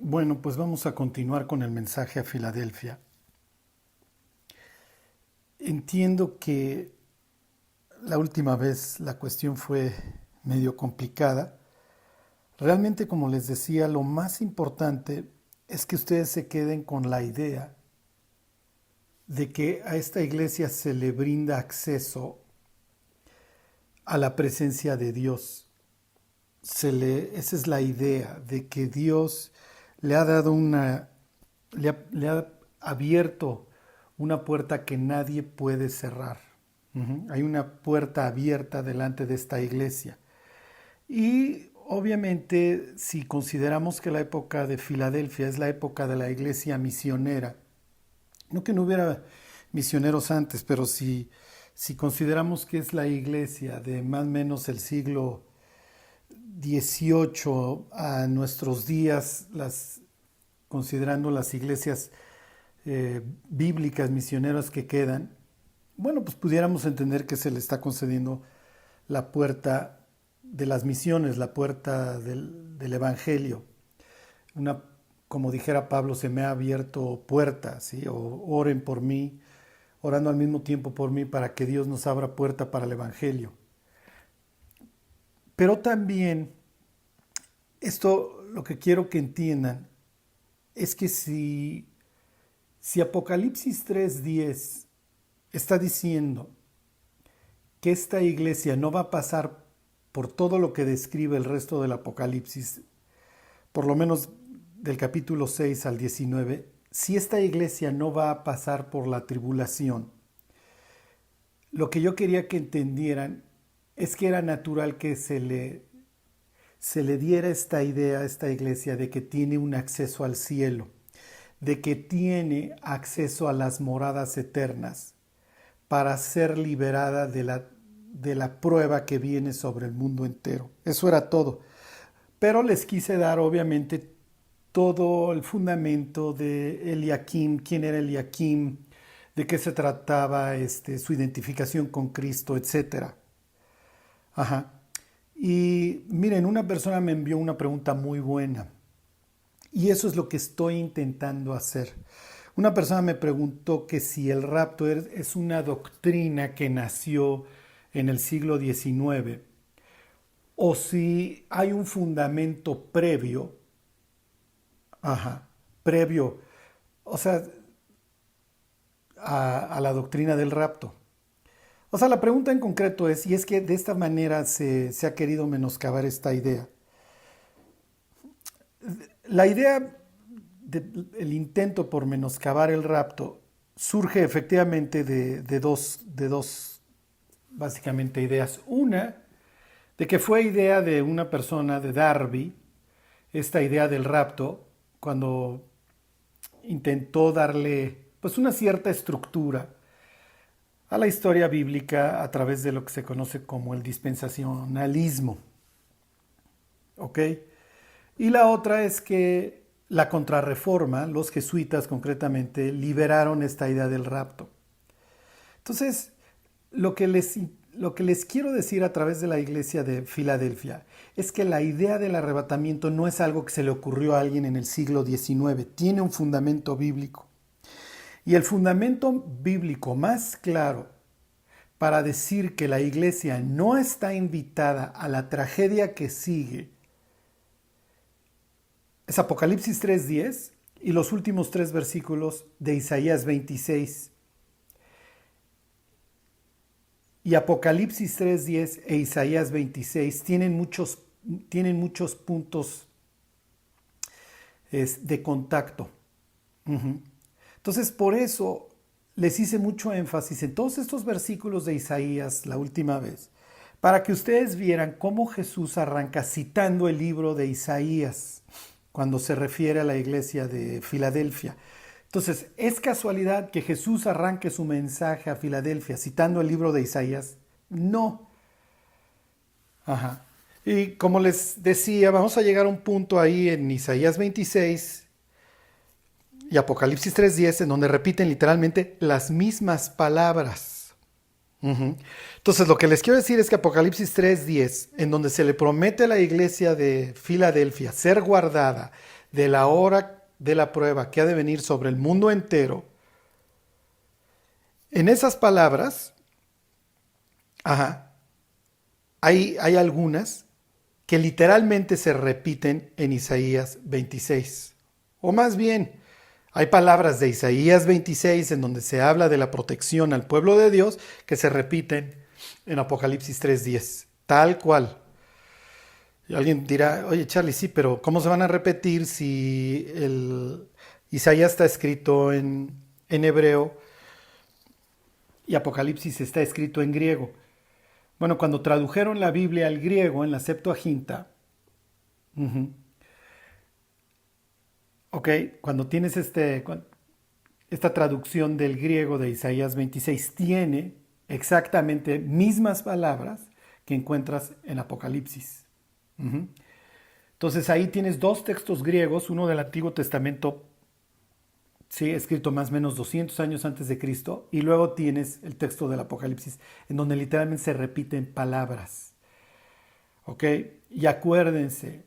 Bueno, pues vamos a continuar con el mensaje a Filadelfia. Entiendo que la última vez la cuestión fue medio complicada. Realmente, como les decía, lo más importante es que ustedes se queden con la idea de que a esta iglesia se le brinda acceso a la presencia de Dios. Esa es la idea, de que Dios le ha dado le ha abierto una puerta que nadie puede cerrar. Hay una puerta abierta delante de esta iglesia. Y obviamente, si consideramos que la época de Filadelfia es la época de la iglesia misionera, no que no hubiera misioneros antes, pero si consideramos que es la iglesia de más o menos el siglo 18 a nuestros días, considerando las iglesias bíblicas misioneras que quedan, bueno, pues pudiéramos entender que se le está concediendo la puerta de las misiones, la puerta del Evangelio. Como dijera Pablo, se me ha abierto puerta, ¿sí? O oren por mí, orando al mismo tiempo por mí para que Dios nos abra puerta para el Evangelio. Pero también, esto lo que quiero que entiendan es que si Apocalipsis 3:10 está diciendo que esta iglesia no va a pasar por todo lo que describe el resto del Apocalipsis, por lo menos del capítulo 6 al 19, si esta iglesia no va a pasar por la tribulación, lo que yo quería que entendieran es que era natural que se le diera esta idea a esta iglesia de que tiene un acceso al cielo, de que tiene acceso a las moradas eternas para ser liberada de la prueba que viene sobre el mundo entero. Eso era todo. Pero les quise dar obviamente todo el fundamento de Eliakim, quién era Eliakim, de qué se trataba, su identificación con Cristo, etc. Y miren, una persona me envió una pregunta muy buena. Y eso es lo que estoy intentando hacer. Una persona me preguntó que si el rapto es una doctrina que nació en el siglo XIX o si hay un fundamento previo, previo, o sea, a la doctrina del rapto. O sea, la pregunta en concreto es, y es que de esta manera se ha querido menoscabar esta idea. La idea el intento por menoscabar el rapto surge efectivamente de dos básicamente ideas. Una, de que fue idea de una persona, de Darby, esta idea del rapto, cuando intentó darle pues una cierta estructura a la historia bíblica a través de lo que se conoce como el dispensacionalismo. ¿Ok? Y la otra es que la Contrarreforma, los jesuitas concretamente, liberaron esta idea del rapto. Entonces, lo que les quiero decir a través de la iglesia de Filadelfia es que la idea del arrebatamiento no es algo que se le ocurrió a alguien en el siglo XIX, tiene un fundamento bíblico. Y el fundamento bíblico más claro para decir que la iglesia no está invitada a la tragedia que sigue es Apocalipsis 3:10 y los últimos 3 versículos de Isaías 26. Y Apocalipsis 3:10 e Isaías 26 tienen muchos puntos de contacto. Entonces, por eso les hice mucho énfasis en todos estos versículos de Isaías la última vez, para que ustedes vieran cómo Jesús arranca citando el libro de Isaías cuando se refiere a la iglesia de Filadelfia. Entonces, ¿es casualidad que Jesús arranque su mensaje a Filadelfia citando el libro de Isaías? No. Y como les decía, vamos a llegar a un punto ahí en Isaías 26 y Apocalipsis 3:10, en donde repiten literalmente las mismas palabras. Entonces, lo que les quiero decir es que Apocalipsis 3:10, en donde se le promete a la iglesia de Filadelfia ser guardada de la hora de la prueba que ha de venir sobre el mundo entero, en esas palabras, ajá, hay algunas que literalmente se repiten en Isaías 26. O más bien, hay palabras de Isaías 26 en donde se habla de la protección al pueblo de Dios que se repiten en Apocalipsis 3:10. Tal cual. Y alguien dirá, oye Charlie, sí, pero ¿cómo se van a repetir si el Isaías está escrito en hebreo y Apocalipsis está escrito en griego? Bueno, cuando tradujeron la Biblia al griego en la Septuaginta, uh-huh, ok, cuando tienes esta traducción del griego de Isaías 26, tiene exactamente mismas palabras que encuentras en Apocalipsis. Uh-huh. Entonces ahí tienes dos textos griegos, uno del Antiguo Testamento, sí, escrito más o menos 200 años antes de Cristo, y luego tienes el texto del Apocalipsis, en donde literalmente se repiten palabras. ¿Ok? Y acuérdense,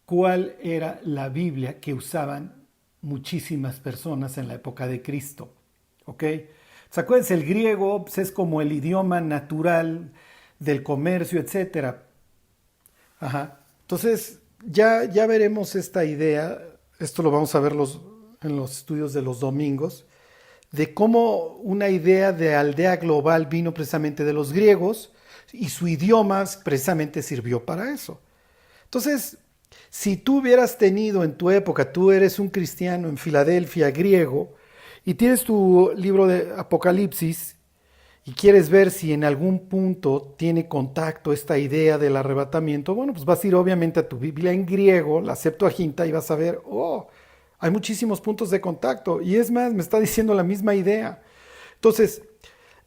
¿cuál era la Biblia que usaban muchísimas personas en la época de Cristo? ¿Ok? ¿Se acuérdense? El griego pues, es como el idioma natural del comercio, etcétera. Ajá. Entonces, ya veremos esta idea, esto lo vamos a ver en los estudios de los domingos, de cómo una idea de aldea global vino precisamente de los griegos y su idioma precisamente sirvió para eso. Entonces, si tú hubieras tenido en tu época, tú eres un cristiano en Filadelfia, griego, y tienes tu libro de Apocalipsis, y quieres ver si en algún punto tiene contacto esta idea del arrebatamiento, bueno, pues vas a ir obviamente a tu Biblia en griego, la Septuaginta, y vas a ver, oh, hay muchísimos puntos de contacto. Y es más, me está diciendo la misma idea. Entonces,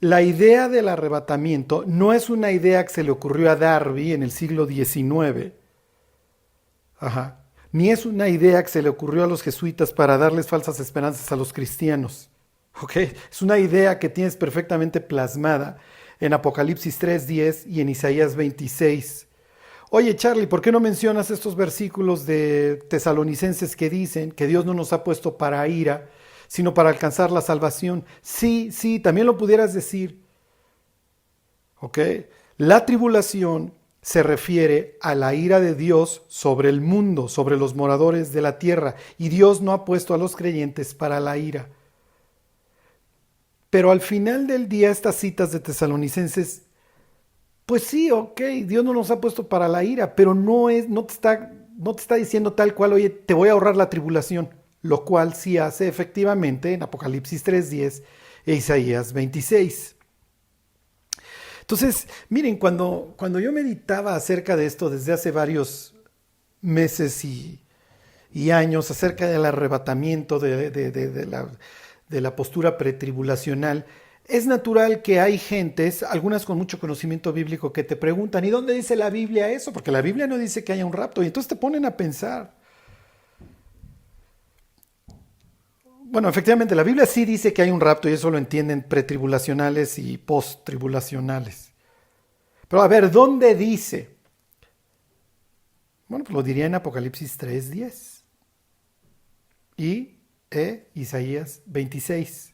la idea del arrebatamiento no es una idea que se le ocurrió a Darby en el siglo XIX, ajá, ni es una idea que se le ocurrió a los jesuitas para darles falsas esperanzas a los cristianos. ¿Okay? Es una idea que tienes perfectamente plasmada en Apocalipsis 3:10 y en Isaías 26. Oye Charlie, ¿por qué no mencionas estos versículos de Tesalonicenses que dicen que Dios no nos ha puesto para ira, sino para alcanzar la salvación? Sí, sí, también lo pudieras decir. ¿Ok? La tribulación se refiere a la ira de Dios sobre el mundo, sobre los moradores de la tierra, y Dios no ha puesto a los creyentes para la ira. Pero al final del día estas citas de Tesalonicenses, pues sí, ok, Dios no nos ha puesto para la ira, pero no te está diciendo tal cual, oye, te voy a ahorrar la tribulación, lo cual sí hace efectivamente en Apocalipsis 3:10 e Isaías 26. Entonces, miren, cuando yo meditaba acerca de esto desde hace varios meses y años, acerca del arrebatamiento de la postura pretribulacional, es natural que hay gentes, algunas con mucho conocimiento bíblico, que te preguntan, ¿y dónde dice la Biblia eso? Porque la Biblia no dice que haya un rapto, y entonces te ponen a pensar. Bueno, efectivamente, la Biblia sí dice que hay un rapto, y eso lo entienden pretribulacionales y posttribulacionales. Pero a ver, ¿dónde dice? Bueno, pues lo diría en Apocalipsis 3:10 y Isaías 26.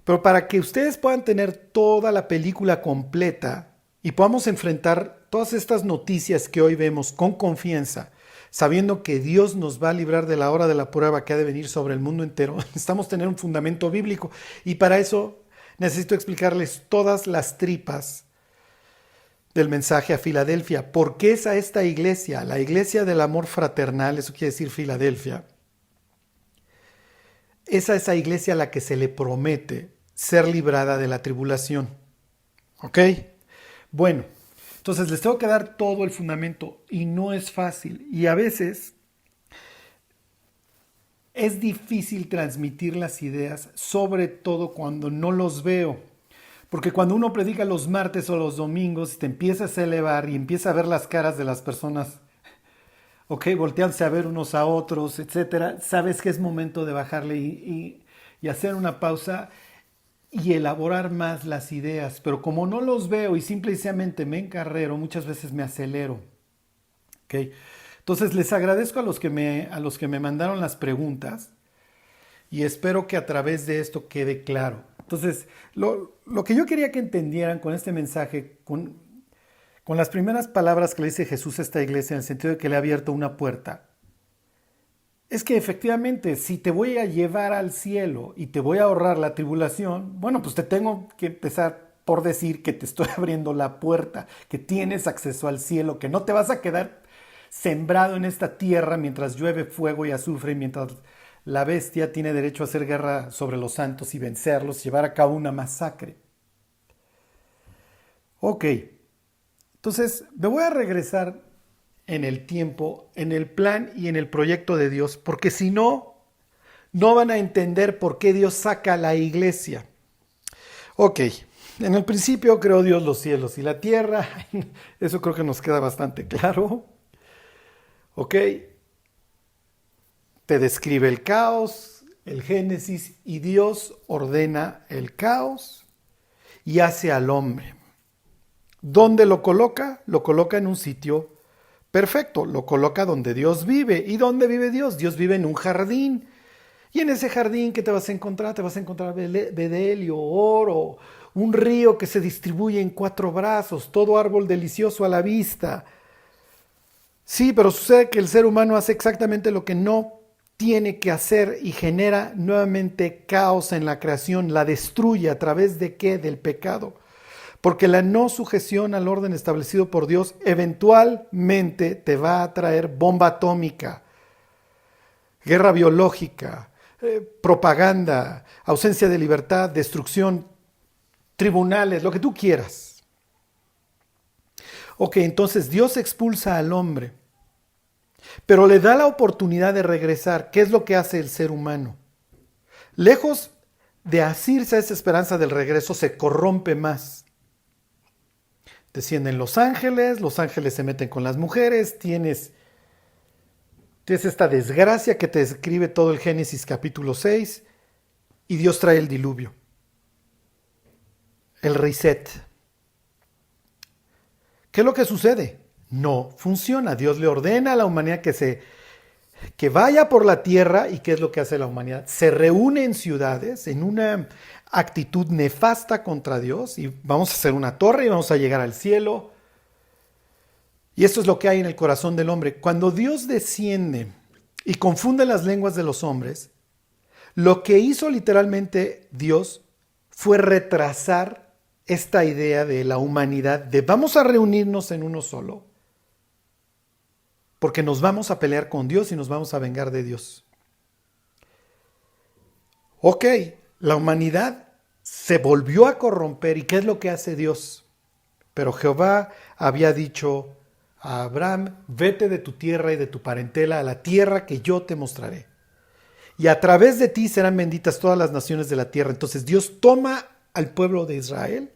Pero para que ustedes puedan tener toda la película completa y podamos enfrentar todas estas noticias que hoy vemos con confianza, sabiendo que Dios nos va a librar de la hora de la prueba que ha de venir sobre el mundo entero, necesitamos tener un fundamento bíblico. Y para eso necesito explicarles todas las tripas del mensaje a Filadelfia. ¿Por qué es a esta iglesia? La iglesia del amor fraternal, eso quiere decir Filadelfia. Es a esa iglesia a la que se le promete ser librada de la tribulación. ¿Ok? Bueno, entonces les tengo que dar todo el fundamento y no es fácil. Y a veces es difícil transmitir las ideas, sobre todo cuando no los veo. Porque cuando uno predica los martes o los domingos, te empiezas a elevar y empieza a ver las caras de las personas, ok, volteándose a ver unos a otros, etcétera, sabes que es momento de bajarle y hacer una pausa y elaborar más las ideas. Pero como no los veo y simplemente me encarrero, muchas veces me acelero. ¿Ok? Entonces les agradezco a los que me mandaron las preguntas y espero que a través de esto quede claro. Entonces, lo que yo quería que entendieran con este mensaje, con las primeras palabras que le dice Jesús a esta iglesia, en el sentido de que le ha abierto una puerta, es que efectivamente, si te voy a llevar al cielo y te voy a ahorrar la tribulación, bueno, pues te tengo que empezar por decir que te estoy abriendo la puerta, que tienes acceso al cielo, que no te vas a quedar sembrado en esta tierra mientras llueve fuego y azufre, y mientras la bestia tiene derecho a hacer guerra sobre los santos y vencerlos, llevar a cabo una masacre. Ok, entonces me voy a regresar en el tiempo, en el plan y en el proyecto de Dios, porque si no, no van a entender por qué Dios saca a la iglesia. Ok, en el principio creó Dios los cielos y la tierra, eso creo que nos queda bastante claro. Ok, te describe el caos, el Génesis, y Dios ordena el caos y hace al hombre. ¿Dónde lo coloca? Lo coloca en un sitio perfecto, lo coloca donde Dios vive. ¿Y dónde vive Dios? Dios vive en un jardín. Y en ese jardín, ¿qué te vas a encontrar? Te vas a encontrar bedelio, oro, un río que se distribuye en 4 brazos, todo árbol delicioso a la vista. Sí, pero sucede que el ser humano hace exactamente lo que no tiene que hacer y genera nuevamente caos en la creación, la destruye. ¿A través de qué? Del pecado. Porque la no sujeción al orden establecido por Dios eventualmente te va a traer bomba atómica, guerra biológica, propaganda, ausencia de libertad, destrucción, tribunales, lo que tú quieras. Ok, entonces Dios expulsa al hombre, pero le da la oportunidad de regresar. ¿Qué es lo que hace el ser humano? Lejos de asirse a esa esperanza del regreso, se corrompe más. Descienden los ángeles se meten con las mujeres, tienes esta desgracia que te describe todo el Génesis capítulo 6, y Dios trae el diluvio, el reset. ¿Qué es lo que sucede? No funciona. Dios le ordena a la humanidad que vaya por la tierra, y ¿qué es lo que hace la humanidad? Se reúne en ciudades en una actitud nefasta contra Dios, y vamos a hacer una torre y vamos a llegar al cielo. Y esto es lo que hay en el corazón del hombre. Cuando Dios desciende y confunde las lenguas de los hombres, lo que hizo literalmente Dios fue retrasar esta idea de la humanidad, de vamos a reunirnos en uno solo, porque nos vamos a pelear con Dios y nos vamos a vengar de Dios. Ok, la humanidad se volvió a corromper, ¿y qué es lo que hace Dios? Pero Jehová había dicho a Abraham: vete de tu tierra y de tu parentela a la tierra que yo te mostraré, y a través de ti serán benditas todas las naciones de la tierra. Entonces Dios toma al pueblo de Israel,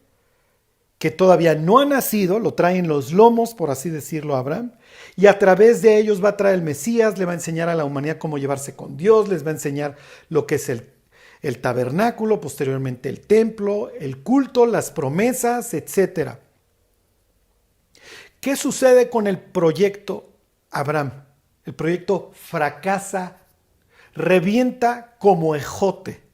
que todavía no ha nacido, lo trae en los lomos, por así decirlo, a Abraham, y a través de ellos va a traer el Mesías, le va a enseñar a la humanidad cómo llevarse con Dios, les va a enseñar lo que es el tabernáculo, posteriormente el templo, el culto, las promesas, etc. ¿Qué sucede con el proyecto Abraham? El proyecto fracasa, revienta como ejote.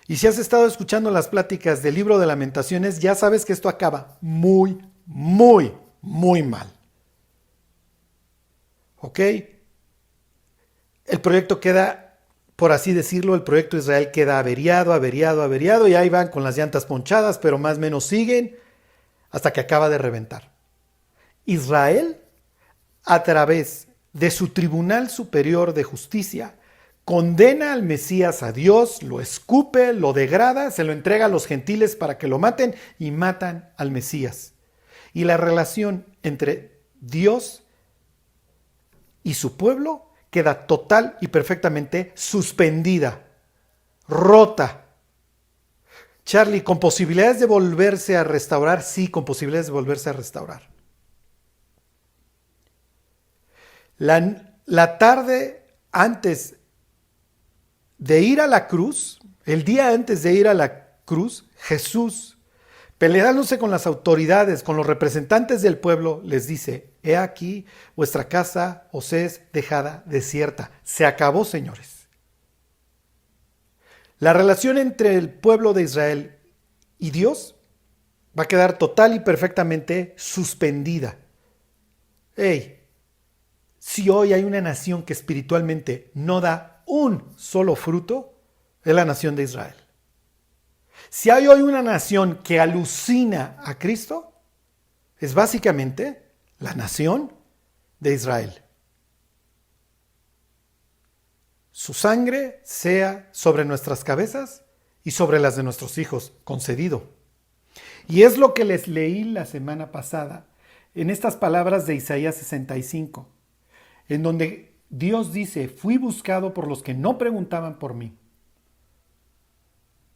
Y si has estado escuchando las pláticas del libro de Lamentaciones, ya sabes que esto acaba muy, muy, muy mal. ¿Ok? El proyecto queda, por así decirlo, el proyecto Israel queda averiado, y ahí van con las llantas ponchadas, pero más o menos siguen hasta que acaba de reventar. Israel, a través de su Tribunal Superior de Justicia, condena al Mesías a Dios, lo escupe, lo degrada, se lo entrega a los gentiles para que lo maten, y matan al Mesías. Y la relación entre Dios y su pueblo queda total y perfectamente suspendida, rota. Charlie, ¿con posibilidades de volverse a restaurar? Sí, con posibilidades de volverse a restaurar. La tarde antes de ir a la cruz, el día antes de ir a la cruz, Jesús Peleándose con las autoridades, con los representantes del pueblo, les dice: he aquí, vuestra casa os es dejada desierta. Se acabó, señores. La relación entre el pueblo de Israel y Dios va a quedar total y perfectamente suspendida. Hey, si hoy hay una nación que espiritualmente no da un solo fruto, es la nación de Israel. Si hay hoy una nación que alucina a Cristo, es básicamente la nación de Israel. Su sangre sea sobre nuestras cabezas y sobre las de nuestros hijos, concedido. Y es lo que les leí la semana pasada en estas palabras de Isaías 65, en donde Dios dice: fui buscado por los que no preguntaban por mí.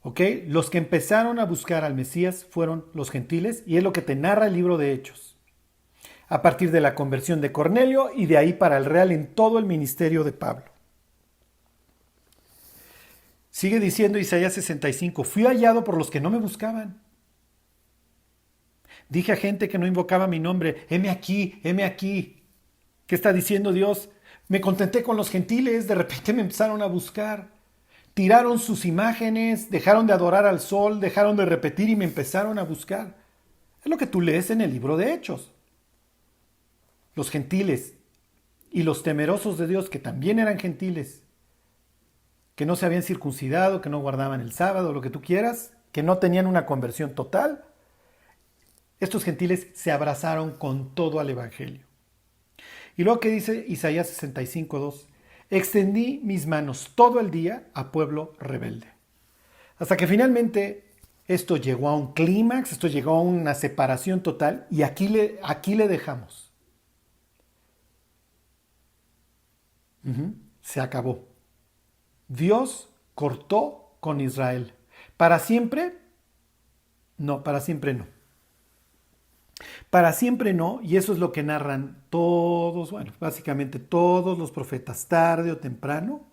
¿Ok? Los que empezaron a buscar al Mesías fueron los gentiles, y es lo que te narra el libro de Hechos. A partir de la conversión de Cornelio y de ahí para el real en todo el ministerio de Pablo. Sigue diciendo Isaías 65, fui hallado por los que no me buscaban. Dije a gente que no invocaba mi nombre: heme aquí, heme aquí. ¿Qué está diciendo Dios? Me contenté con los gentiles, de repente me empezaron a buscar. Tiraron sus imágenes, dejaron de adorar al sol, dejaron de repetir y me empezaron a buscar. Es lo que tú lees en el libro de Hechos. Los gentiles y los temerosos de Dios, que también eran gentiles, que no se habían circuncidado, que no guardaban el sábado, lo que tú quieras, que no tenían una conversión total, estos gentiles se abrazaron con todo al evangelio. Y luego que dice Isaías 65:2, extendí mis manos todo el día a pueblo rebelde. Hasta que finalmente esto llegó a un clímax, esto llegó a una separación total, y aquí le dejamos. Se acabó. Dios cortó con Israel. ¿Para siempre? No, para siempre no. Para siempre no, y eso es lo que narran todos, bueno, básicamente todos los profetas, tarde o temprano.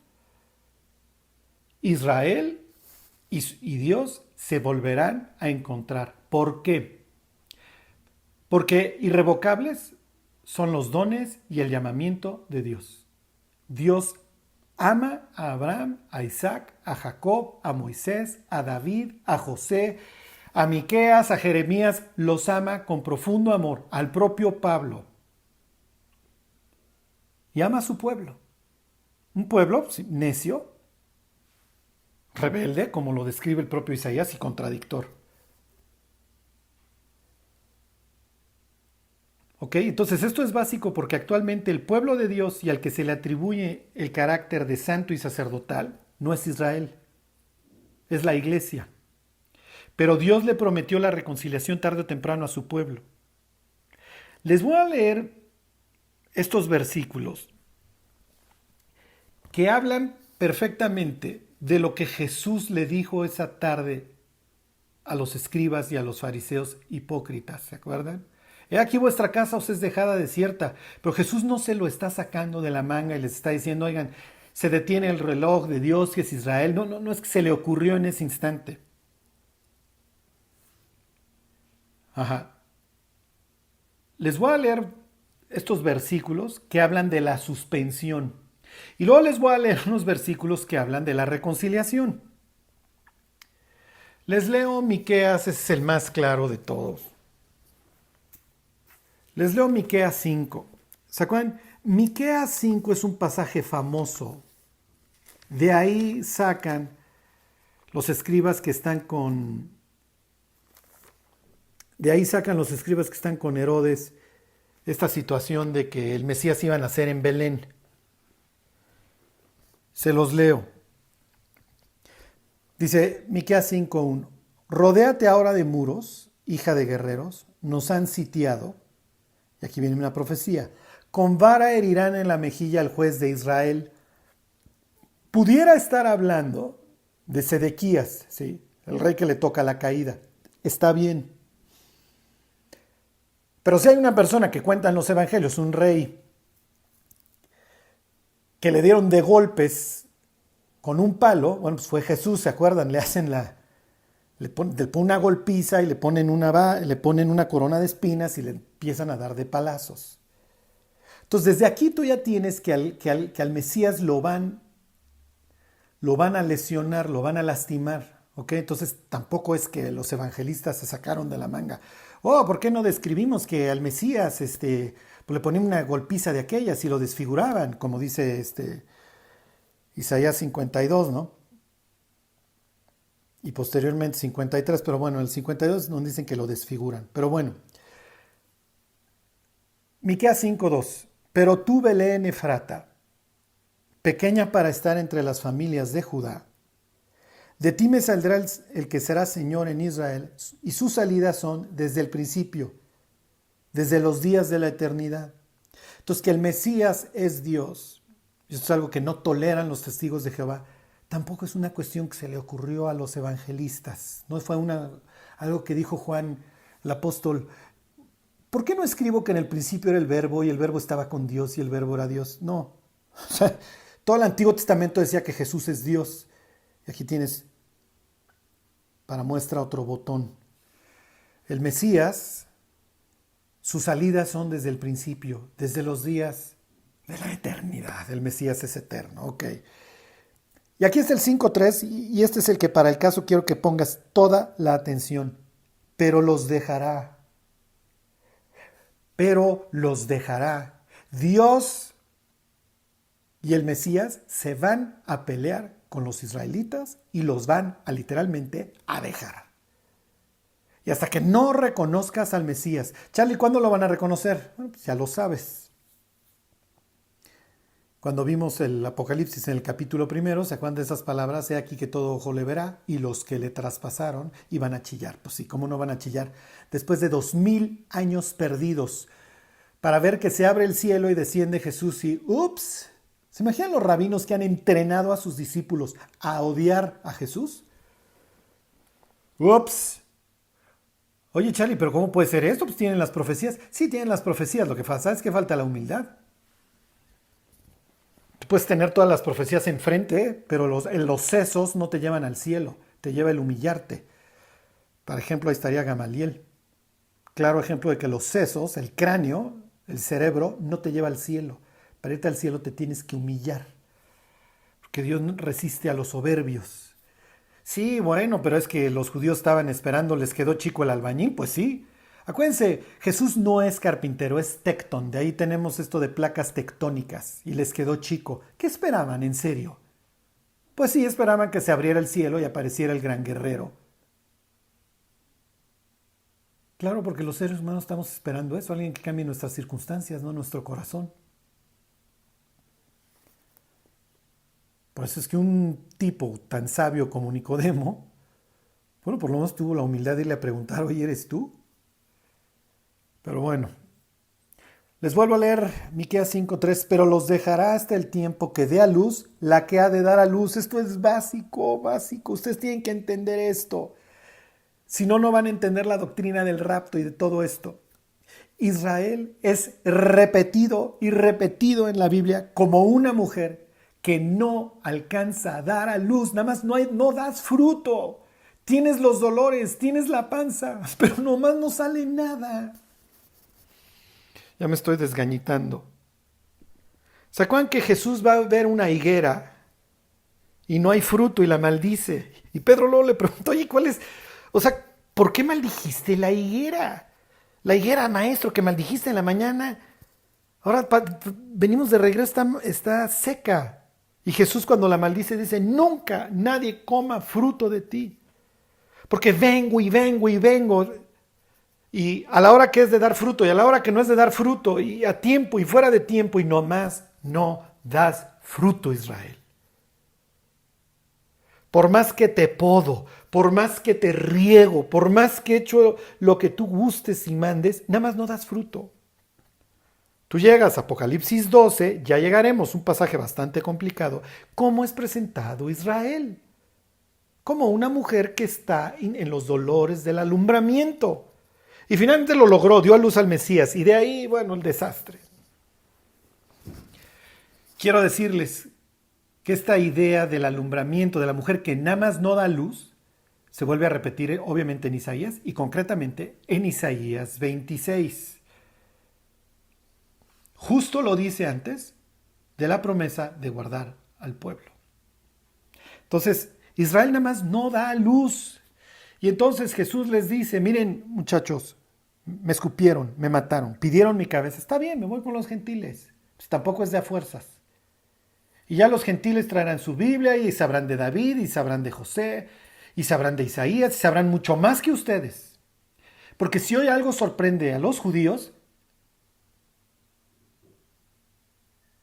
Israel y Dios se volverán a encontrar. ¿Por qué? Porque irrevocables son los dones y el llamamiento de Dios. Dios ama a Abraham, a Isaac, a Jacob, a Moisés, a David, a José, a Miqueas, a Jeremías. Los ama con profundo amor, al propio Pablo. Y ama a su pueblo. Un pueblo necio, rebelde, como lo describe el propio Isaías, y contradictor. ¿Ok? Entonces esto es básico porque actualmente el pueblo de Dios y al que se le atribuye el carácter de santo y sacerdotal no es Israel, es la iglesia. Pero Dios le prometió la reconciliación tarde o temprano a su pueblo. Les voy a leer estos versículos que hablan perfectamente de lo que Jesús le dijo esa tarde a los escribas y a los fariseos hipócritas, ¿se acuerdan? He aquí vuestra casa os es dejada desierta, pero Jesús no se lo está sacando de la manga y les está diciendo: oigan, se detiene el reloj de Dios que es Israel. No es que se le ocurrió en ese instante. Les voy a leer estos versículos que hablan de la suspensión. Y luego les voy a leer unos versículos que hablan de la reconciliación. Les leo Miqueas, ese es el más claro de todos. Les leo Miqueas 5. ¿Se acuerdan? Miqueas 5 es un pasaje famoso. De ahí sacan los escribas que están con... De ahí sacan los escribas que están con Herodes esta situación de que el Mesías iba a nacer en Belén. Se los leo. Dice Miqueas 5:1. Rodéate ahora de muros, hija de guerreros, nos han sitiado. Y aquí viene una profecía. Con vara herirán en la mejilla al juez de Israel. Pudiera estar hablando de Sedequías, ¿sí? El rey que le toca la caída. Está bien. Pero si hay una persona que cuenta en los evangelios, un rey que le dieron de golpes con un palo, bueno, pues fue Jesús, ¿se acuerdan? Le hacen la le ponen una golpiza y le ponen una corona de espinas y le empiezan a dar de palazos. Entonces, desde aquí tú ya tienes que al Mesías lo van a lesionar, lo van a lastimar. ¿Ok? Entonces, tampoco es que los evangelistas se sacaron de la manga. Oh, ¿por qué no describimos que al Mesías pues le ponían una golpiza de aquellas y lo desfiguraban? Como dice Isaías 52, ¿no? Y posteriormente 53, pero bueno, el 52 nos dicen que lo desfiguran. Pero bueno, Miqueas 5:2. Pero tú, Belén Efrata, pequeña para estar entre las familias de Judá, de ti me saldrá el que será Señor en Israel, y sus salidas son desde el principio, desde los días de la eternidad. Entonces, que el Mesías es Dios, y esto es algo que no toleran los testigos de Jehová, tampoco es una cuestión que se le ocurrió a los evangelistas. No fue algo que dijo Juan el apóstol. ¿Por qué no escribo que en el principio era el verbo y el verbo estaba con Dios y el verbo era Dios? No. O sea, todo el Antiguo Testamento decía que Jesús es Dios. Y aquí tienes para muestra otro botón. El Mesías, sus salidas son desde el principio, desde los días de la eternidad. El Mesías es eterno. Ok. Y aquí está el 5:3 y este es el que para el caso quiero que pongas toda la atención. Pero los dejará. Pero los dejará. Dios y el Mesías se van a pelear con los israelitas y los van a literalmente a dejar. Y hasta que no reconozcas al Mesías. Charlie, ¿cuándo lo van a reconocer? Bueno, pues ya lo sabes. Cuando vimos el Apocalipsis en el capítulo 1, ¿se acuerdan de esas palabras? He aquí que todo ojo le verá y los que le traspasaron iban a chillar. Pues sí, ¿cómo no van a chillar? Después de 2000 años perdidos para ver que se abre el cielo y desciende Jesús y ¡ups! ¿Se imaginan los rabinos que han entrenado a sus discípulos a odiar a Jesús? ¡Ups! Oye, Charlie, ¿pero cómo puede ser esto? Pues tienen las profecías. Sí, tienen las profecías. Lo que pasa es que falta la humildad. Tú puedes tener todas las profecías enfrente, pero los sesos no te llevan al cielo. Te lleva el humillarte. Por ejemplo, ahí estaría Gamaliel. Claro ejemplo de que los sesos, el cráneo, el cerebro, no te lleva al cielo. Para irte al cielo te tienes que humillar. Porque Dios resiste a los soberbios. Sí, bueno, pero es que los judíos estaban esperando, les quedó chico el albañil, pues sí. Acuérdense, Jesús no es carpintero, es tectón. De ahí tenemos esto de placas tectónicas. Y les quedó chico. ¿Qué esperaban, en serio? Pues sí, esperaban que se abriera el cielo y apareciera el gran guerrero. Claro, porque los seres humanos estamos esperando eso, alguien que cambie nuestras circunstancias, no nuestro corazón. Por eso es que un tipo tan sabio como Nicodemo, bueno, por lo menos tuvo la humildad de irle a preguntar, oye, ¿eres tú? Pero bueno, les vuelvo a leer Miqueas 5:3, pero los dejará hasta el tiempo que dé a luz la que ha de dar a luz. Esto es básico, básico. Ustedes tienen que entender esto. Si no, no van a entender la doctrina del rapto y de todo esto. Israel es repetido y repetido en la Biblia como una mujer que no alcanza a dar a luz. Nada más no das fruto. Tienes los dolores, tienes la panza, pero nomás no sale nada. Ya me estoy desgañitando. ¿Se acuerdan que Jesús va a ver una higuera y no hay fruto y la maldice? Y Pedro luego le preguntó, oye, ¿cuál es? O sea, ¿por qué maldijiste la higuera? La higuera, maestro, que maldijiste en la mañana. Ahora venimos de regreso, está seca. Y Jesús cuando la maldice dice, nunca nadie coma fruto de ti. Porque vengo y vengo y vengo. Y a la hora que es de dar fruto y a la hora que no es de dar fruto y a tiempo y fuera de tiempo y nomás no das fruto, Israel. Por más que te podo, por más que te riego, por más que echo lo que tú gustes y mandes, nada más no das fruto. Tú llegas a Apocalipsis 12, ya llegaremos, un pasaje bastante complicado. ¿Cómo es presentado Israel? Como una mujer que está en los dolores del alumbramiento. Y finalmente lo logró, dio a luz al Mesías. Y de ahí, bueno, el desastre. Quiero decirles que esta idea del alumbramiento de la mujer que nada más no da luz, se vuelve a repetir obviamente en Isaías y concretamente en Isaías 26. Justo lo dice antes de la promesa de guardar al pueblo. Entonces, Israel nada más no da luz. Y entonces Jesús les dice, miren muchachos, me escupieron, me mataron, pidieron mi cabeza. Está bien, me voy con los gentiles. Pues tampoco es de a fuerzas. Y ya los gentiles traerán su Biblia y sabrán de David y sabrán de José y sabrán de Isaías y sabrán mucho más que ustedes. Porque si hoy algo sorprende a los judíos,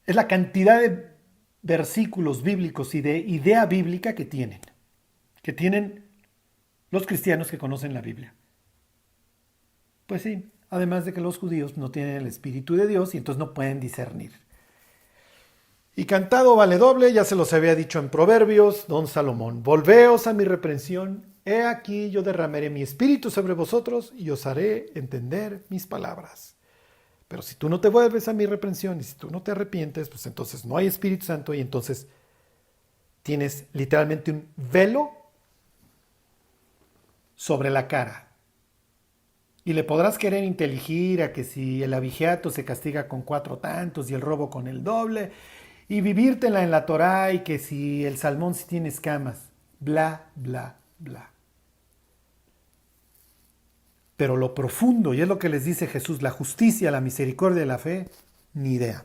es la cantidad de versículos bíblicos y de idea bíblica que tienen los cristianos que conocen la Biblia. Pues sí, además de que los judíos no tienen el Espíritu de Dios y entonces no pueden discernir. Y cantado vale doble, ya se los había dicho en Proverbios, don Salomón. Volveos a mi reprensión, he aquí yo derramaré mi espíritu sobre vosotros y os haré entender mis palabras. Pero si tú no te vuelves a mi reprensión y si tú no te arrepientes, pues entonces no hay Espíritu Santo y entonces tienes literalmente un velo sobre la cara. Y le podrás querer inteligir a que si el abigeato se castiga con 4 tantos y el robo con el doble, y vivírtela en la Torá y que si el salmón sí tiene escamas, bla, bla, bla. Pero lo profundo, y es lo que les dice Jesús, la justicia, la misericordia y la fe, ni idea.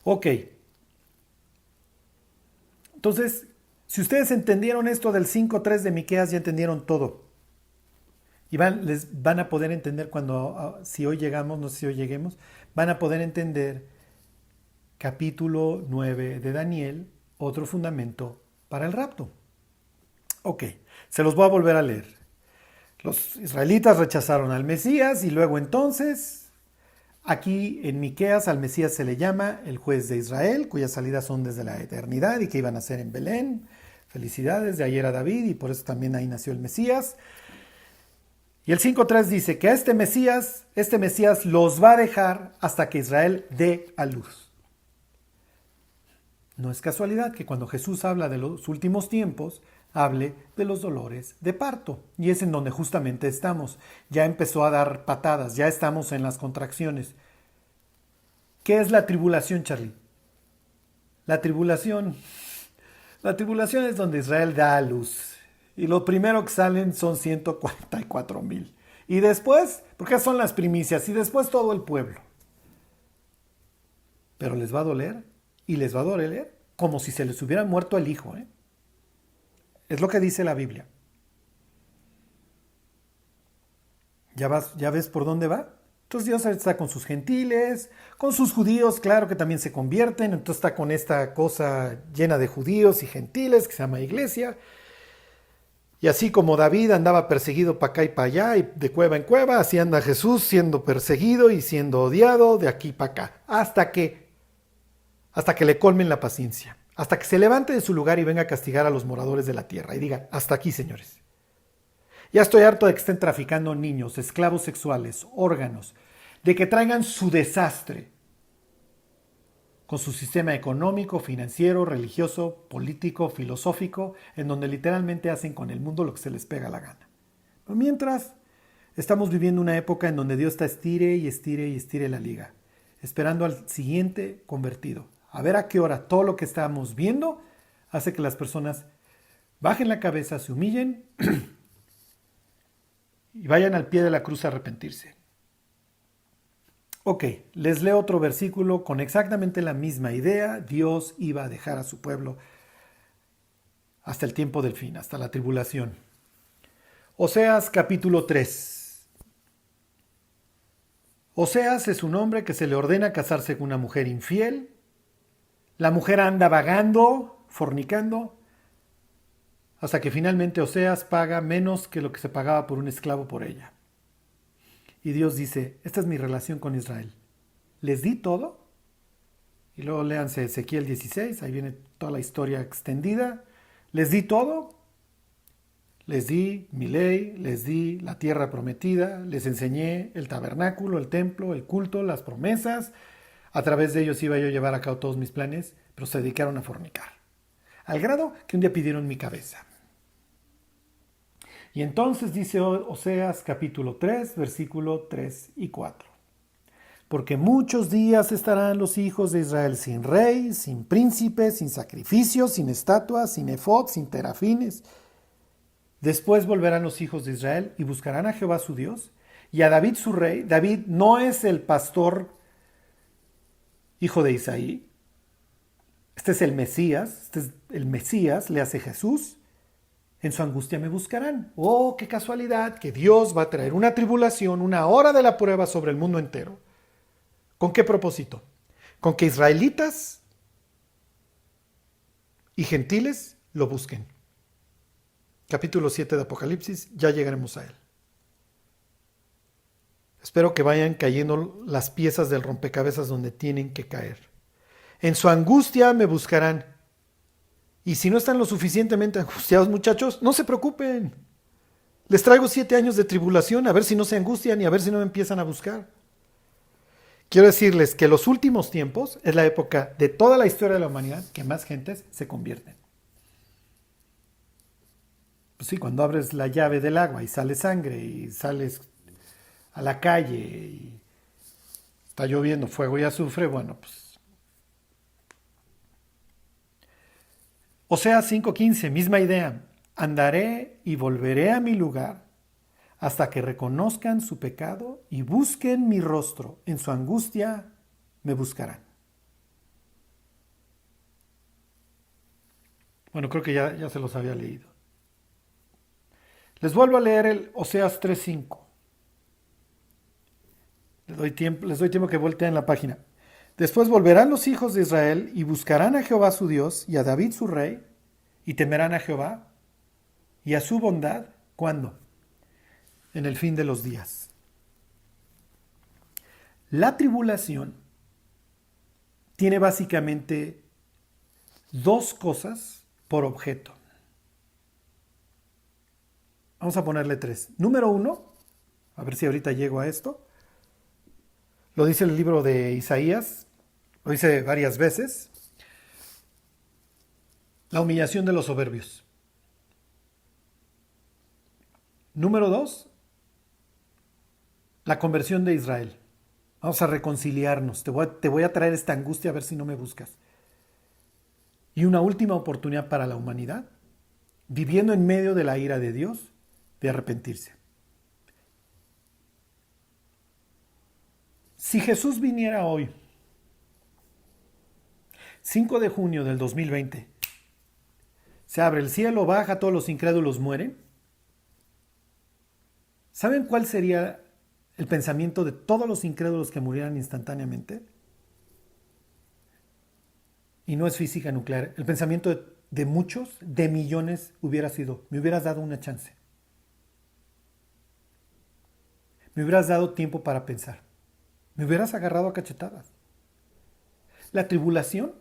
Ok. Entonces, si ustedes entendieron esto del 5.3 de Miqueas, ya entendieron todo. Y les van a poder entender cuando, si hoy llegamos, no sé si hoy lleguemos, van a poder entender capítulo 9 de Daniel, otro fundamento para el rapto. Ok, se los voy a volver a leer. Los israelitas rechazaron al Mesías y luego entonces, aquí en Miqueas al Mesías se le llama el juez de Israel, cuyas salidas son desde la eternidad y que iban a ser en Belén. Felicidades, de ayer a David y por eso también ahí nació el Mesías. Y el 5.3 dice que este Mesías los va a dejar hasta que Israel dé a luz. No es casualidad que cuando Jesús habla de los últimos tiempos, hable de los dolores de parto. Y es en donde justamente estamos. Ya empezó a dar patadas, ya estamos en las contracciones. ¿Qué es la tribulación, Charlie? La tribulación es donde Israel da a luz. Y lo primero que salen son 144,000. Y después, porque son las primicias, y después todo el pueblo. Pero les va a doler, y les va a doler como si se les hubiera muerto el hijo. Es lo que dice la Biblia. ¿Ya ves por dónde va? Entonces Dios está con sus gentiles, con sus judíos, claro que también se convierten, entonces está con esta cosa llena de judíos y gentiles que se llama iglesia. Y así como David andaba perseguido para acá y para allá, y de cueva en cueva, así anda Jesús siendo perseguido y siendo odiado de aquí para acá, hasta que le colmen la paciencia, hasta que se levante de su lugar y venga a castigar a los moradores de la tierra y diga, hasta aquí, señores. Ya estoy harto de que estén traficando niños, esclavos sexuales, órganos, de que traigan su desastre con su sistema económico, financiero, religioso, político, filosófico, en donde literalmente hacen con el mundo lo que se les pega la gana. Pero mientras, estamos viviendo una época en donde Dios está estire y estire y estire la liga, esperando al siguiente convertido. A ver a qué hora todo lo que estamos viendo hace que las personas bajen la cabeza, se humillen y vayan al pie de la cruz a arrepentirse. Ok, les leo otro versículo con exactamente la misma idea. Dios iba a dejar a su pueblo hasta el tiempo del fin, hasta la tribulación. Oseas capítulo 3. Oseas es un hombre que se le ordena casarse con una mujer infiel. La mujer anda vagando, fornicando, hasta que finalmente Oseas paga menos que lo que se pagaba por un esclavo por ella. Y Dios dice, esta es mi relación con Israel. ¿Les di todo? Y luego léanse Ezequiel 16, ahí viene toda la historia extendida. ¿Les di todo? Les di mi ley, les di la tierra prometida, les enseñé el tabernáculo, el templo, el culto, las promesas. A través de ellos iba yo a llevar a cabo todos mis planes, pero se dedicaron a fornicar. Al grado que un día pidieron mi cabeza. Y entonces dice Oseas capítulo 3, versículo 3 y 4. Porque muchos días estarán los hijos de Israel sin rey, sin príncipe, sin sacrificios, sin estatuas, sin efod, sin terafines. Después volverán los hijos de Israel y buscarán a Jehová su Dios y a David su rey. David no es el pastor hijo de Isaí. Este es el Mesías, le hace Jesús. En su angustia me buscarán. Oh, qué casualidad que Dios va a traer una tribulación, una hora de la prueba sobre el mundo entero. ¿Con qué propósito? Con que israelitas y gentiles lo busquen. Capítulo 7 de Apocalipsis, ya llegaremos a él. Espero que vayan cayendo las piezas del rompecabezas donde tienen que caer. En su angustia me buscarán. Y si no están lo suficientemente angustiados, muchachos, no se preocupen. Les traigo 7 años de tribulación, a ver si no se angustian y a ver si no me empiezan a buscar. Quiero decirles que los últimos tiempos es la época de toda la historia de la humanidad que más gentes se convierten. Pues sí, cuando abres la llave del agua y sale sangre y sales a la calle y está lloviendo fuego y azufre, bueno, pues. Oseas 5:15, misma idea. Andaré y volveré a mi lugar hasta que reconozcan su pecado y busquen mi rostro. En su angustia me buscarán. Bueno, creo que ya se los había leído. Les vuelvo a leer el Oseas 3:5. Les doy tiempo que volteen la página. Después volverán los hijos de Israel y buscarán a Jehová su Dios y a David su rey y temerán a Jehová y a su bondad. ¿Cuándo? En el fin de los días. La tribulación tiene básicamente 2 cosas por objeto. Vamos a ponerle 3. Número 1, a ver si ahorita llego a esto. Lo dice el libro de Isaías, lo dice varias veces. La humillación de los soberbios. Número 2, la conversión de Israel. Vamos a reconciliarnos. Te voy a traer esta angustia a ver si no me buscas. Y una última oportunidad para la humanidad, viviendo en medio de la ira de Dios, de arrepentirse. Si Jesús viniera hoy, 5 de junio del 2020, se abre el cielo, baja, todos los incrédulos mueren. ¿Saben cuál sería el pensamiento de todos los incrédulos que murieran instantáneamente? Y no es física nuclear. El pensamiento de muchos, de millones, hubiera sido: me hubieras dado una chance. Me hubieras dado tiempo para pensar. Me hubieras agarrado a cachetadas. La tribulación,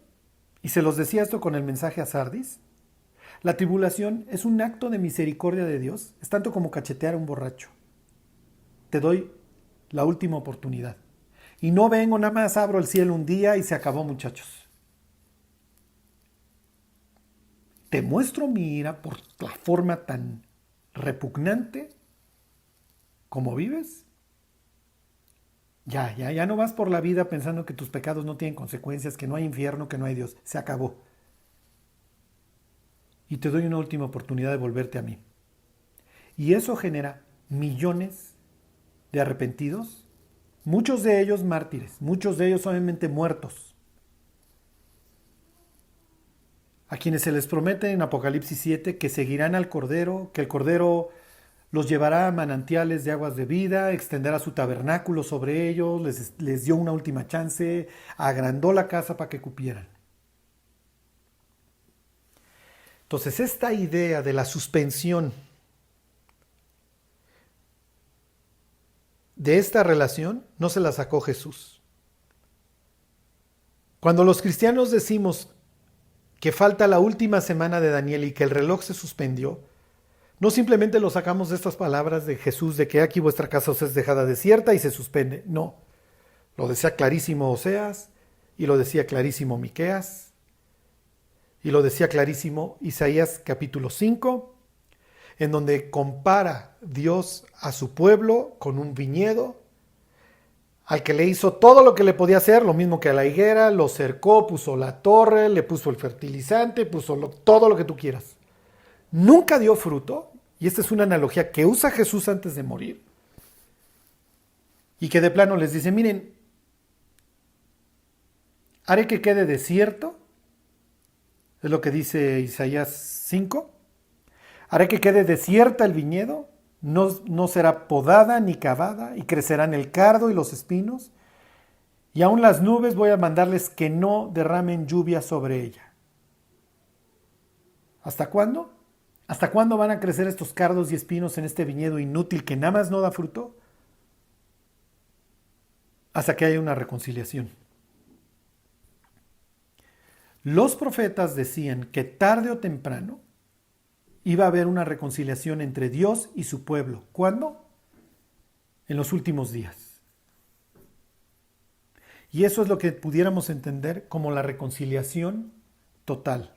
y se los decía esto con el mensaje a Sardis, la tribulación es un acto de misericordia de Dios, es tanto como cachetear a un borracho. Te doy la última oportunidad. Y no vengo, nada más abro el cielo un día y se acabó, muchachos. Te muestro mi ira por la forma tan repugnante como vives. Ya no vas por la vida pensando que tus pecados no tienen consecuencias, que no hay infierno, que no hay Dios. Se acabó. Y te doy una última oportunidad de volverte a mí. Y eso genera millones de arrepentidos, muchos de ellos mártires, muchos de ellos obviamente muertos, a quienes se les promete en Apocalipsis 7 que seguirán al Cordero, que el Cordero los llevará a manantiales de aguas de vida, extenderá su tabernáculo sobre ellos, les dio una última chance, agrandó la casa para que cupieran. Entonces, esta idea de la suspensión de esta relación no se la sacó Jesús. Cuando los cristianos decimos que falta la última semana de Daniel y que el reloj se suspendió, no simplemente lo sacamos de estas palabras de Jesús de que aquí vuestra casa os es dejada desierta y se suspende. No, lo decía clarísimo Oseas y lo decía clarísimo Miqueas y lo decía clarísimo Isaías capítulo 5. en donde compara Dios a su pueblo con un viñedo, al que le hizo todo lo que le podía hacer, lo mismo que a la higuera, lo cercó, puso la torre, le puso el fertilizante, puso todo lo que tú quieras. Nunca dio fruto, y esta es una analogía que usa Jesús antes de morir, y que de plano les dice, miren, haré que quede desierto, es lo que dice Isaías 5, haré que quede desierta el viñedo, no será podada ni cavada, y crecerán el cardo y los espinos, y aún las nubes voy a mandarles que no derramen lluvia sobre ella. ¿Hasta cuándo? ¿Hasta cuándo van a crecer estos cardos y espinos en este viñedo inútil que nada más no da fruto? Hasta que haya una reconciliación. Los profetas decían que tarde o temprano iba a haber una reconciliación entre Dios y su pueblo. ¿Cuándo? En los últimos días. Y eso es lo que pudiéramos entender como la reconciliación total.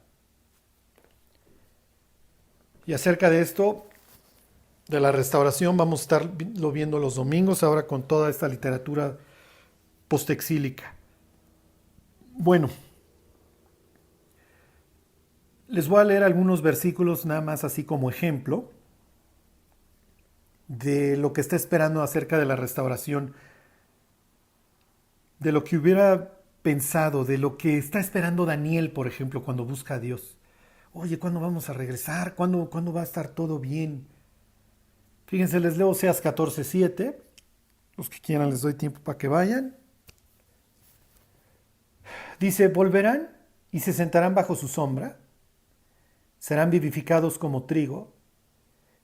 Y acerca de esto, de la restauración, vamos a estarlo viendo los domingos, ahora con toda esta literatura postexílica. Bueno, les voy a leer algunos versículos nada más así como ejemplo de lo que está esperando acerca de la restauración, de lo que hubiera pensado, de lo que está esperando Daniel, por ejemplo, cuando busca a Dios. Oye, ¿cuándo vamos a regresar? ¿Cuándo va a estar todo bien? Fíjense, les leo Oseas 14:7. Los que quieran les doy tiempo para que vayan. Dice, volverán y se sentarán bajo su sombra, serán vivificados como trigo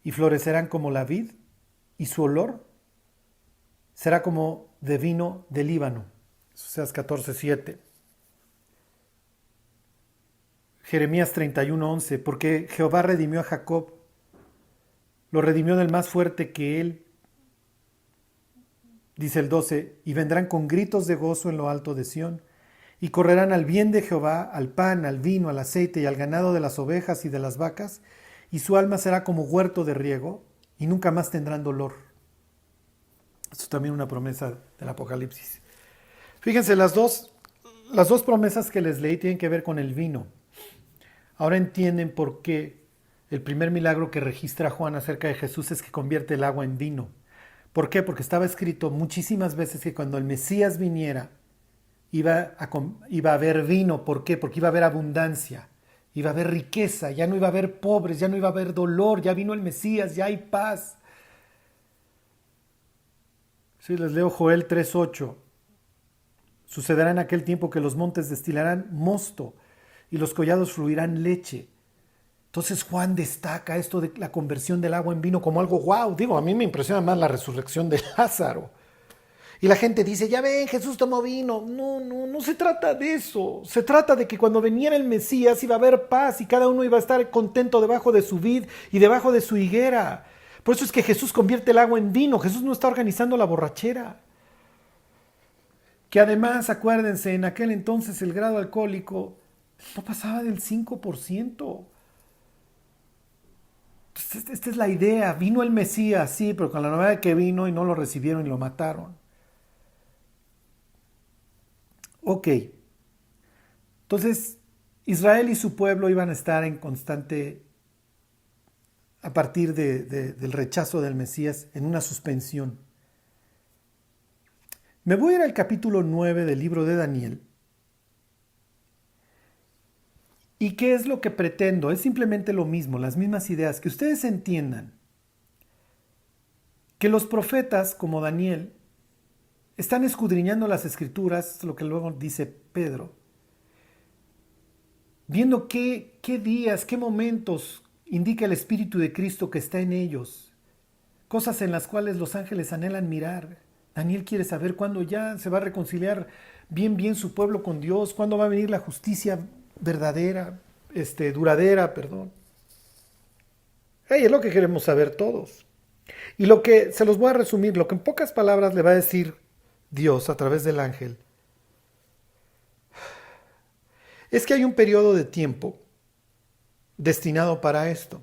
y florecerán como la vid, y su olor será como de vino del Líbano. Oseas 14:7. Jeremías 31:11, porque Jehová redimió a Jacob, lo redimió del más fuerte que él. Dice el 12, y vendrán con gritos de gozo en lo alto de Sión, y correrán al bien de Jehová, al pan, al vino, al aceite y al ganado de las ovejas y de las vacas, y su alma será como huerto de riego, y nunca más tendrán dolor. Esto es también una promesa del Apocalipsis. Fíjense, las dos promesas que les leí tienen que ver con el vino. Ahora entienden por qué el primer milagro que registra Juan acerca de Jesús es que convierte el agua en vino. ¿Por qué? Porque estaba escrito muchísimas veces que cuando el Mesías viniera iba a haber vino. ¿Por qué? Porque iba a haber abundancia, iba a haber riqueza, ya no iba a haber pobres, ya no iba a haber dolor, ya vino el Mesías, ya hay paz. Sí, les leo Joel 3:8. Sucederá en aquel tiempo que los montes destilarán mosto y los collados fluirán leche. Entonces Juan destaca esto de la conversión del agua en vino como algo wow. Digo, a mí me impresiona más la resurrección de Lázaro. Y la gente dice, ya ven, Jesús tomó vino. No se trata de eso. Se trata de que cuando viniera el Mesías iba a haber paz y cada uno iba a estar contento debajo de su vid y debajo de su higuera. Por eso es que Jesús convierte el agua en vino. Jesús no está organizando la borrachera. Que además, acuérdense, en aquel entonces el grado alcohólico no pasaba del 5%. Entonces, esta es la idea. Vino el Mesías, sí, pero con la novedad de que vino y no lo recibieron y lo mataron. Ok. Entonces, Israel y su pueblo iban a estar en constante, a partir del rechazo del Mesías, en una suspensión. Me voy a ir al capítulo 9 del libro de Daniel. ¿Y qué es lo que pretendo? Es simplemente lo mismo, las mismas ideas, que ustedes entiendan que los profetas, como Daniel, están escudriñando las escrituras, lo que luego dice Pedro, viendo qué días, qué momentos indica el Espíritu de Cristo que está en ellos, cosas en las cuales los ángeles anhelan mirar. Daniel quiere saber cuándo ya se va a reconciliar bien su pueblo con Dios, cuándo va a venir la justicia verdadera, duradera, perdón. Es lo que queremos saber todos. Y lo que, se los voy a resumir, lo que en pocas palabras le va a decir Dios a través del ángel, es que hay un periodo de tiempo destinado para esto.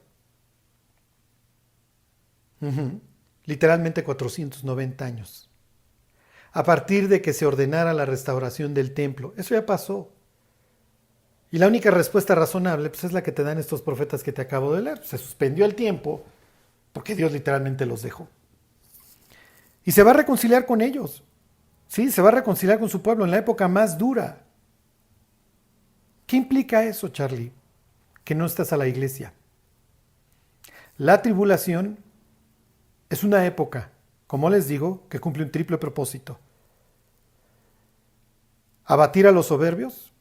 Ujú. Literalmente 490 años. A partir de que se ordenara la restauración del templo. Eso ya pasó. Y la única respuesta razonable pues, es la que te dan estos profetas que te acabo de leer. Se suspendió el tiempo porque Dios literalmente los dejó. Y se va a reconciliar con ellos. Sí, se va a reconciliar con su pueblo en la época más dura. ¿Qué implica eso, Charlie? Que no estás a la iglesia. La tribulación es una época, como les digo, que cumple un triple propósito. Abatir a los soberbios,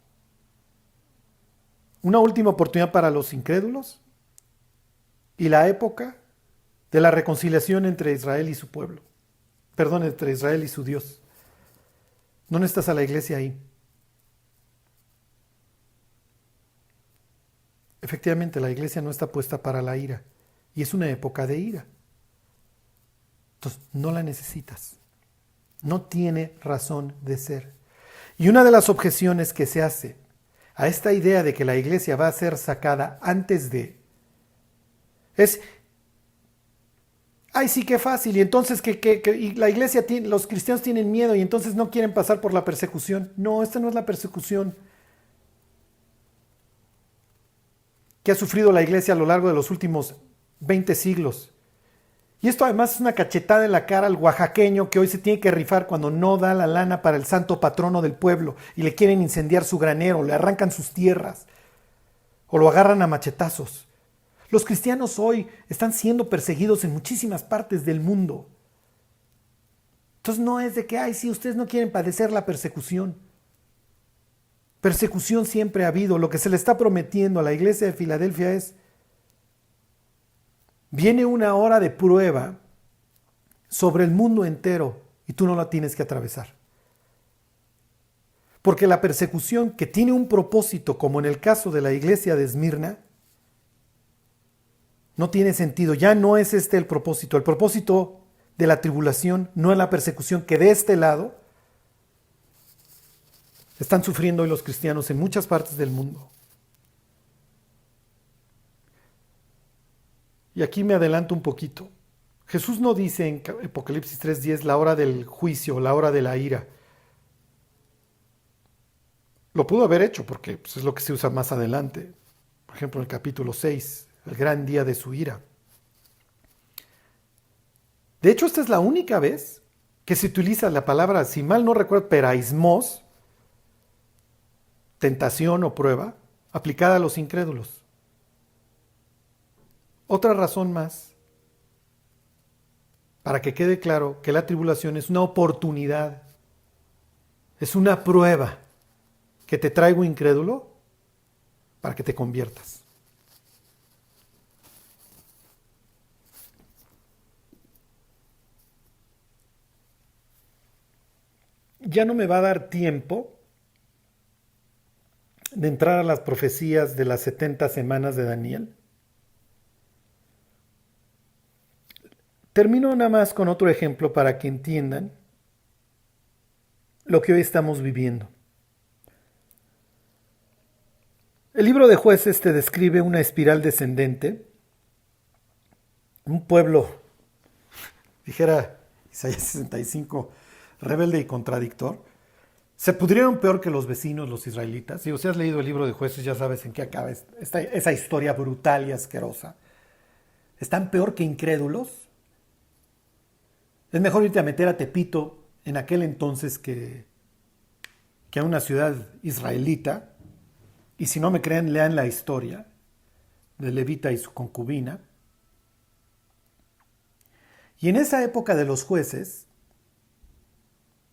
una última oportunidad para los incrédulos y la época de la reconciliación entre Israel y su pueblo. Perdón, entre Israel y su Dios. No necesitas a la iglesia ahí. Efectivamente, la iglesia no está puesta para la ira y es una época de ira. Entonces, no la necesitas. No tiene razón de ser. Y una de las objeciones que se hace a esta idea de que la iglesia va a ser sacada antes de es, ay sí, qué fácil, y entonces y la iglesia tiene, los cristianos tienen miedo y entonces no quieren pasar por la persecución. No, esta no es la persecución que ha sufrido la iglesia a lo largo de los últimos 20 siglos. Y esto además es una cachetada en la cara al oaxaqueño que hoy se tiene que rifar cuando no da la lana para el santo patrono del pueblo y le quieren incendiar su granero, le arrancan sus tierras o lo agarran a machetazos. Los cristianos hoy están siendo perseguidos en muchísimas partes del mundo. Entonces no es de que, ay, sí, ustedes no quieren padecer la persecución. Persecución siempre ha habido. Lo que se le está prometiendo a la iglesia de Filadelfia es, viene una hora de prueba sobre el mundo entero y tú no la tienes que atravesar. Porque la persecución que tiene un propósito, como en el caso de la iglesia de Esmirna, no tiene sentido. Ya no es este el propósito. El propósito de la tribulación no es la persecución que de este lado están sufriendo hoy los cristianos en muchas partes del mundo. Y aquí me adelanto un poquito. Jesús no dice en Apocalipsis 3:10 la hora del juicio, la hora de la ira. Lo pudo haber hecho porque pues, es lo que se usa más adelante. Por ejemplo, en el capítulo 6, el gran día de su ira. De hecho, esta es la única vez que se utiliza la palabra, si mal no recuerdo, peraismos, tentación o prueba, aplicada a los incrédulos. Otra razón más para que quede claro que la tribulación es una oportunidad, es una prueba que te traigo incrédulo para que te conviertas. Ya no me va a dar tiempo de entrar a las profecías de las 70 semanas de Daniel. Termino nada más con otro ejemplo para que entiendan lo que hoy estamos viviendo. El libro de Jueces te describe una espiral descendente, un pueblo, dijera Isaías 65, rebelde y contradictor. Se pudrieron peor que los vecinos, los israelitas. Si has leído el libro de Jueces, ya sabes en qué acaba esa historia brutal y asquerosa. Están peor que incrédulos. Es mejor irte a meter a Tepito en aquel entonces que a una ciudad israelita. Y si no me creen, lean la historia de Levita y su concubina. Y en esa época de los jueces,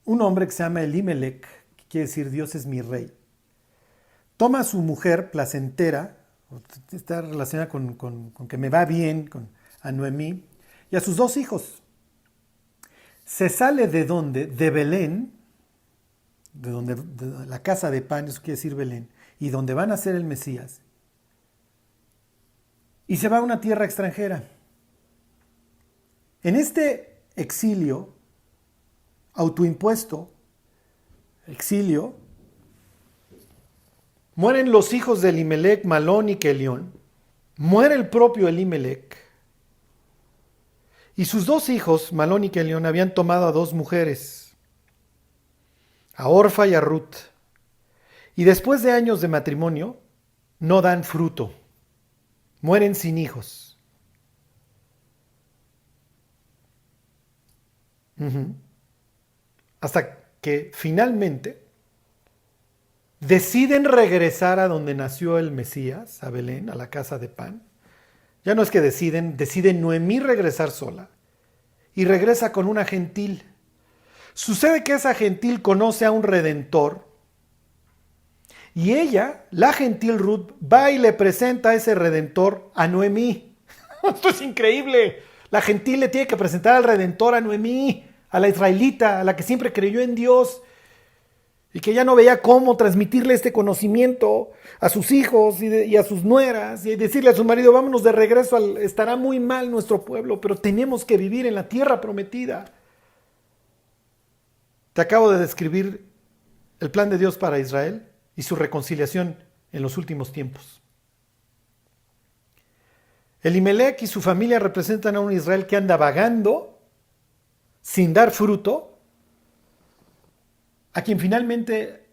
un hombre que se llama Elimelech, que quiere decir Dios es mi rey, toma a su mujer placentera, está relacionada con que me va bien, a Noemí, y a sus 2 hijos. Se sale de donde, de Belén, de la casa de pan, eso quiere decir Belén, y donde van a ser el Mesías, y se va a una tierra extranjera. En este exilio, autoimpuesto, exilio, mueren los hijos de Elimelech, Malón y Kelión, muere el propio Elimelech, Y sus dos hijos, Malón y Kelión, habían tomado a dos mujeres, a Orfa y a Ruth. Y después de años de matrimonio, no dan fruto, mueren sin hijos. Hasta que finalmente deciden regresar a donde nació el Mesías, a Belén, a la casa de pan. Ya no es que decide Noemí regresar sola y regresa con una gentil. Sucede que esa gentil conoce a un redentor y ella, la gentil Ruth, va y le presenta a ese redentor a Noemí. Esto es increíble. La gentil le tiene que presentar al redentor a Noemí, a la israelita, a la que siempre creyó en Dios y que ya no veía cómo transmitirle este conocimiento a sus hijos y a sus nueras y decirle a su marido, vámonos de regreso, estará muy mal nuestro pueblo, pero tenemos que vivir en la tierra prometida. Te acabo de describir el plan de Dios para Israel y su reconciliación en los últimos tiempos. Elimelech y su familia representan a un Israel que anda vagando sin dar fruto, a quien finalmente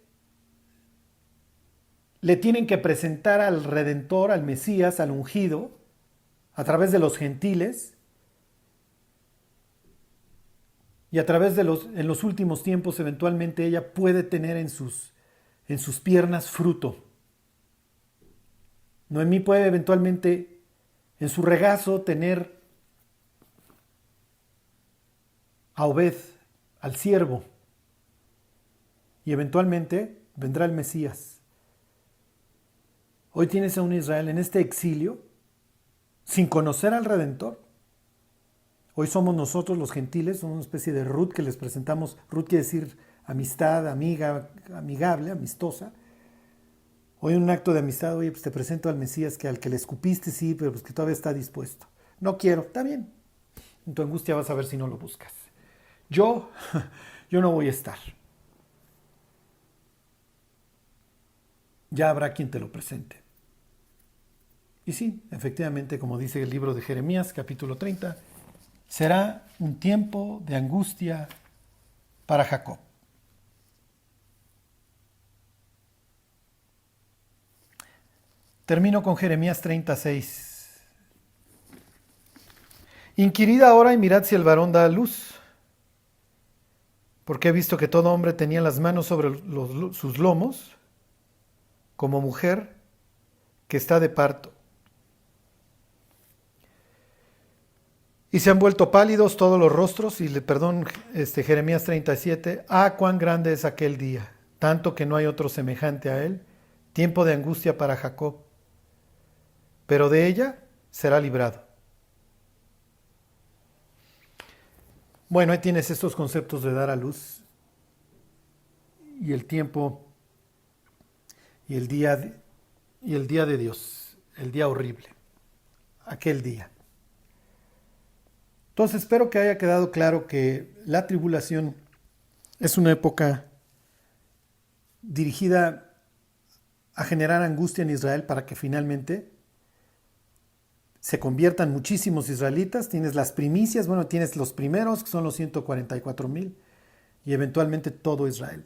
le tienen que presentar al Redentor, al Mesías, al ungido, a través de los gentiles, y a través de en los últimos tiempos eventualmente ella puede tener en sus piernas fruto. Noemí puede eventualmente en su regazo tener a Obed, al siervo, y eventualmente vendrá el Mesías. Hoy tienes a un Israel en este exilio sin conocer al Redentor. Hoy somos nosotros los gentiles, somos una especie de Ruth que les presentamos. Ruth quiere decir amistad, amiga, amigable, amistosa. Hoy en un acto de amistad, oye, pues te presento al Mesías que al que le escupiste, sí, pero pues que todavía está dispuesto. No quiero, está bien. En tu angustia vas a ver si no lo buscas. Yo no voy a estar. Ya habrá quien te lo presente. Y sí, efectivamente, como dice el libro de Jeremías, capítulo 30, será un tiempo de angustia para Jacob. Termino con Jeremías 36. Inquirid ahora y mirad si el varón da a luz, porque he visto que todo hombre tenía las manos sobre sus lomos, como mujer que está de parto. Y se han vuelto pálidos todos los rostros, y Jeremías 37, cuán grande es aquel día, tanto que no hay otro semejante a él, tiempo de angustia para Jacob, pero de ella será librado. Bueno, ahí tienes estos conceptos de dar a luz, y el tiempo, y el día de Dios, el día horrible, aquel día. Entonces espero que haya quedado claro que la tribulación es una época dirigida a generar angustia en Israel para que finalmente se conviertan muchísimos israelitas. Tienes las primicias, tienes los primeros, que son los 144,000, y eventualmente todo Israel.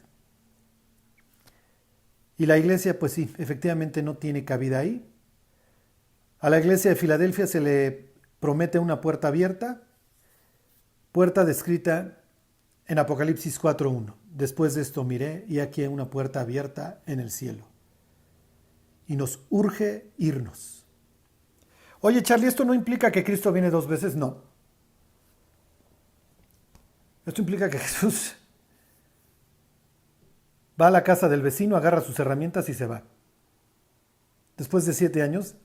Y la iglesia, pues sí, efectivamente no tiene cabida ahí. A la iglesia de Filadelfia se le promete una puerta abierta, puerta descrita en Apocalipsis 4:1. Después de esto miré y aquí hay una puerta abierta en el cielo. Y nos urge irnos. Oye, Charlie, ¿esto no implica que Cristo viene 2 veces? No. Esto implica que Jesús va a la casa del vecino, agarra sus herramientas y se va. Después de 7 años,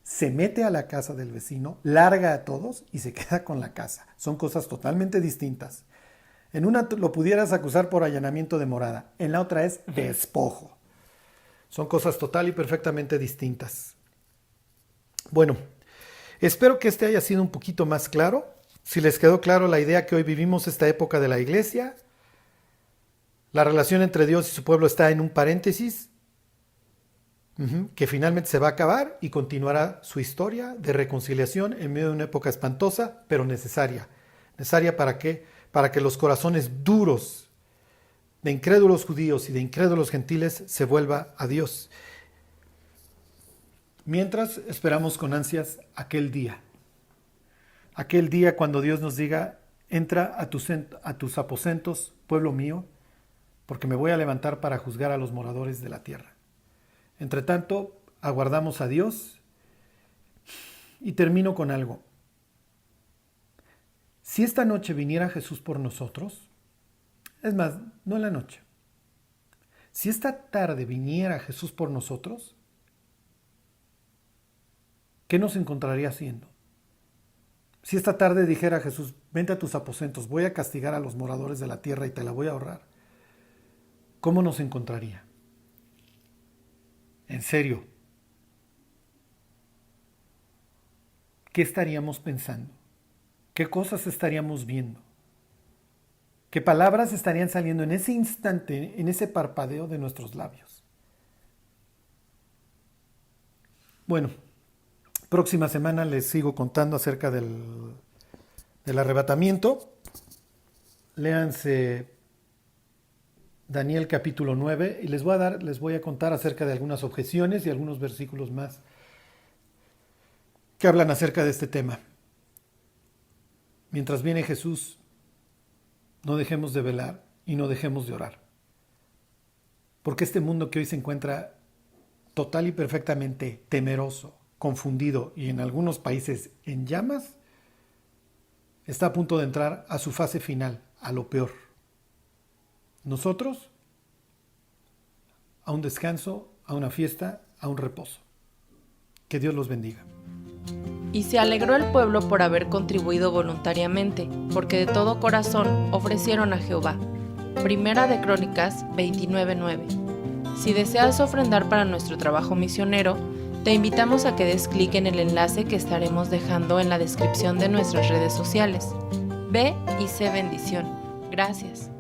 se mete a la casa del vecino, larga a todos y se queda con la casa. Son cosas totalmente distintas. En una lo pudieras acusar por allanamiento de morada, en la otra es despojo. Son cosas total y perfectamente distintas. Bueno, espero que este haya sido un poquito más claro. Si les quedó claro la idea que hoy vivimos esta época de la iglesia, la relación entre Dios y su pueblo está en un paréntesis, que finalmente se va a acabar y continuará su historia de reconciliación en medio de una época espantosa, pero necesaria. ¿Necesaria para qué? Para que los corazones duros de incrédulos judíos y de incrédulos gentiles se vuelva a Dios. Mientras esperamos con ansias aquel día cuando Dios nos diga, entra a tus aposentos, pueblo mío, porque me voy a levantar para juzgar a los moradores de la tierra. Entre tanto, aguardamos a Dios y termino con algo. Si esta noche viniera Jesús por nosotros, es más, no en la noche, si esta tarde viniera Jesús por nosotros, ¿qué nos encontraría haciendo? Si esta tarde dijera Jesús, vente a tus aposentos, voy a castigar a los moradores de la tierra y te la voy a ahorrar, ¿cómo nos encontraría? En serio, ¿qué estaríamos pensando? ¿Qué cosas estaríamos viendo? ¿Qué palabras estarían saliendo en ese instante, en ese parpadeo de nuestros labios? Bueno, próxima semana les sigo contando acerca del arrebatamiento. Léanse Daniel capítulo 9 y les voy a contar acerca de algunas objeciones y algunos versículos más que hablan acerca de este tema. Mientras viene Jesús, no dejemos de velar y no dejemos de orar. Porque este mundo que hoy se encuentra total y perfectamente temeroso, confundido y en algunos países en llamas, está a punto de entrar a su fase final, a lo peor. Nosotros, a un descanso, a una fiesta, a un reposo. Que Dios los bendiga. Y se alegró el pueblo por haber contribuido voluntariamente, porque de todo corazón ofrecieron a Jehová. Primera de Crónicas 29:9. Si deseas ofrendar para nuestro trabajo misionero, te invitamos a que des clic en el enlace que estaremos dejando en la descripción de nuestras redes sociales. Ve y sé bendición. Gracias.